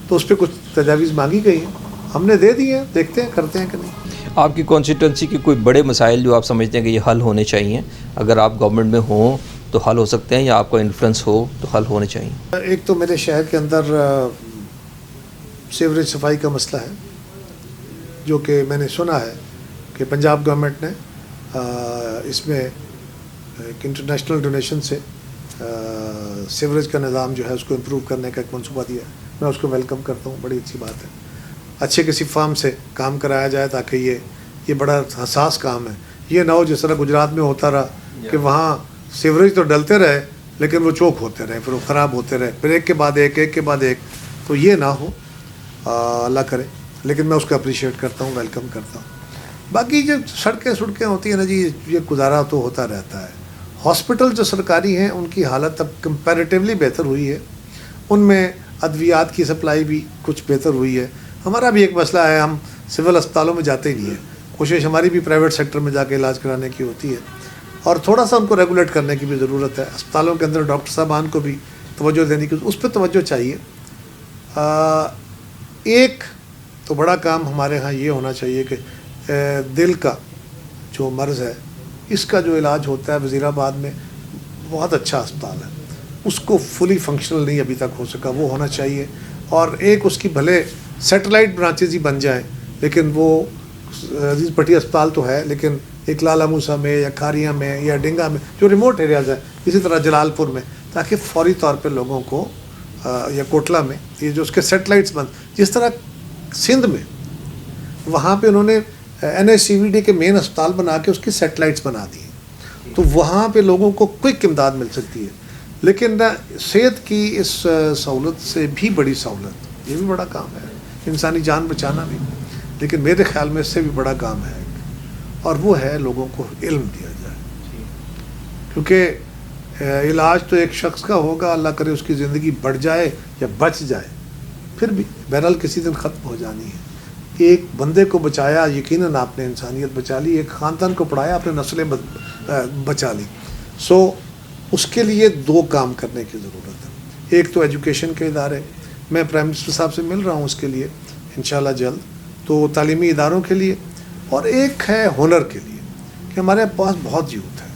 تو اس پہ کچھ تجاویز مانگی گئی ہیں, ہم نے دے دی ہیں. دیکھتے ہیں کرتے ہیں کہ نہیں. آپ کی کانسٹیٹوئنسی کے کوئی بڑے مسائل جو آپ سمجھتے ہیں کہ یہ حل ہونے چاہیے, اگر آپ گورنمنٹ میں ہوں تو حل ہو سکتے ہیں, یا آپ کا انفلوئنس ہو تو حل ہونے چاہیے؟ ایک تو میرے شہر کے اندر سیوریج صفائی کا مسئلہ ہے, جو کہ میں نے سنا ہے کہ پنجاب گورنمنٹ نے اس میں ایک انٹرنیشنل ڈونیشن سے سیوریج کا نظام جو ہے اس کو امپروو کرنے کا ایک منصوبہ دیا ہے. میں اس کو ویلکم کرتا ہوں, بڑی اچھی بات ہے. اچھے کسی فارم سے کام کرایا جائے تاکہ یہ بڑا حساس کام ہے. یہ نہ ہو جس طرح گجرات میں ہوتا رہا کہ وہاں سیوریج تو ڈلتے رہے لیکن وہ چوک ہوتے رہے, پھر وہ خراب ہوتے رہے, پھر ایک کے بعد ایک. تو یہ نہ ہو, اللہ کرے. لیکن میں اس کو اپریشیٹ کرتا ہوں, ویلکم کرتا ہوں. باقی جو سڑکیں ہوتی ہیں نا جی, یہ گزارا تو ہوتا رہتا ہے. ہاسپٹل جو سرکاری ہیں ان کی حالت اب کمپیریٹیولی بہتر ہوئی ہے, ان میں ادویات کی سپلائی بھی کچھ بہتر ہوئی ہے. ہمارا بھی ایک مسئلہ ہے, ہم سول اسپتالوں میں جاتے ہی نہیں ہیں. کوشش ہماری بھی پرائیویٹ سیکٹر میں جا کے علاج کرانے کی ہوتی ہے, اور تھوڑا سا ان کو ریگولیٹ کرنے کی بھی ضرورت ہے. اسپتالوں کے اندر ڈاکٹر صاحبان کو بھی توجہ دینے کی, اس پہ توجہ چاہیے. ایک تو بڑا کام ہمارے ہاں یہ ہونا چاہیے کہ دل کا جو مرض ہے اس کا جو علاج ہوتا ہے وزیر آباد میں بہت اچھا اسپتال ہے, اس کو فلی فنکشنل نہیں ابھی تک ہو سکا, وہ ہونا چاہیے. اور ایک اس کی بھلے سیٹلائٹ برانچز ہی بن جائیں, لیکن وہ عزیز پٹی اسپتال تو ہے, لیکن ایک لالا موسیٰ میں یا کھاریاں میں یا ڈنگا میں جو ریموٹ ایریاز ہیں, اسی طرح جلال پور میں, تاکہ فوری طور پہ لوگوں کو, یا کوٹلہ میں, یہ جو اس کے سیٹلائٹس بند, جس طرح سندھ میں وہاں پہ انہوں نے NICVD کے مین اسپتال بنا کے اس کی سیٹلائٹس بنا دی ہیں, تو وہاں پہ لوگوں کو کوئک امداد مل سکتی ہے. لیکن صحت کی اس سہولت سے بھی بڑی سہولت, یہ بھی بڑا کام ہے, انسانی جان بچانا بھی, لیکن میرے خیال میں اس سے بھی بڑا کام ہے, اور وہ ہے لوگوں کو علم دیا جائے. کیونکہ علاج تو ایک شخص کا ہوگا, اللہ کرے اس کی زندگی بڑھ جائے یا بچ جائے, پھر بھی بہرحال کسی دن ختم ہو جانی ہے. ایک بندے کو بچایا, یقیناً آپ نے انسانیت بچا لی, ایک خاندان کو پڑھایا, آپ نے نسلیں بچا لی. سو اس کے لیے دو کام کرنے کی ضرورت ہے. ایک تو ایجوکیشن کے ادارے, میں پرائم منسٹر صاحب سے مل رہا ہوں اس کے لیے انشاءاللہ جلد, تو تعلیمی اداروں کے لیے, اور ایک ہے ہنر کے لیے کہ ہمارے پاس بہت یوتھ ہے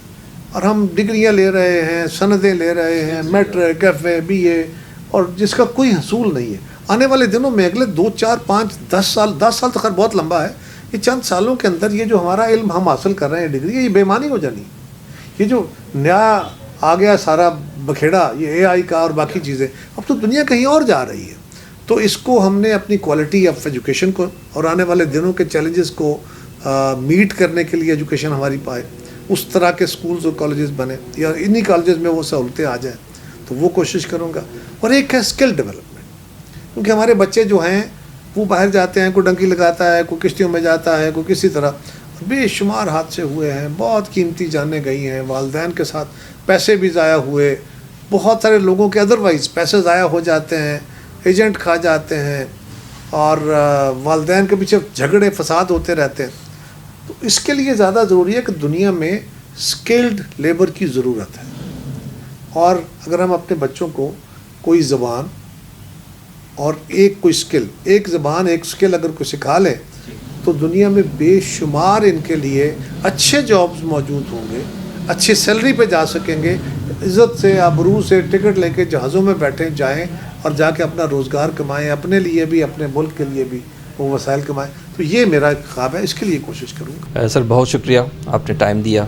اور ہم ڈگریاں لے رہے ہیں, سندیں لے رہے ہیں, میٹرک, FA, BA, اور جس کا کوئی حصول نہیں ہے. آنے والے دنوں میں اگلے 2, 4, 5, 10 سال تو خیر بہت لمبا ہے, یہ چند سالوں کے اندر یہ جو ہمارا علم ہم حاصل کر رہے ہیں, ڈگری, یہ بے معنی ہو جانی. یہ جو نیا آ گیا سارا بکھیڑا, یہ AI کا اور باقی چیزیں, اب تو دنیا کہیں اور جا رہی ہے. تو اس کو ہم نے اپنی کوالٹی آف ایجوکیشن کو اور آنے والے دنوں کے چیلنجز کو میٹ کرنے کے لیے ایجوکیشن ہماری پائے, اس طرح کے سکولز اور کالجز بنے, یا انہی کالجز میں وہ سہولتیں آ جائیں, تو وہ کوشش کروں گا. اور ایک ہے اسکل ڈیولپمنٹ, کیونکہ ہمارے بچے جو ہیں وہ باہر جاتے ہیں, کوئی ڈنکی لگاتا ہے, کوئی کشتیوں میں جاتا ہے, کوئی کسی طرح, بے شمار حادثے ہوئے ہیں, بہت قیمتی جانیں گئی ہیں, والدین کے ساتھ پیسے بھی ضائع ہوئے, بہت سارے لوگوں کے ادروائز پیسے ضائع ہو جاتے ہیں, ایجنٹ کھا جاتے ہیں, اور والدین کے پیچھے جھگڑے فساد ہوتے رہتے ہیں. تو اس کے لیے زیادہ ضروری ہے کہ دنیا میں اسکلڈ لیبر کی ضرورت ہے. اور اگر ہم اپنے بچوں کو کوئی زبان اور ایک کوئی سکل، ایک زبان ایک سکل اگر کوئی سکھا لے تو دنیا میں بے شمار ان کے لیے اچھے جابز موجود ہوں گے، اچھی سیلری پہ جا سکیں گے، عزت سے آبرو سے ٹکٹ لے کے جہازوں میں بیٹھیں جائیں اور جا کے اپنا روزگار کمائیں، اپنے لیے بھی اپنے ملک کے لیے بھی وہ وسائل کمائیں. تو یہ میرا ایک خواب ہے، اس کے لیے کوشش کروں گا. سر بہت شکریہ، آپ نے ٹائم دیا.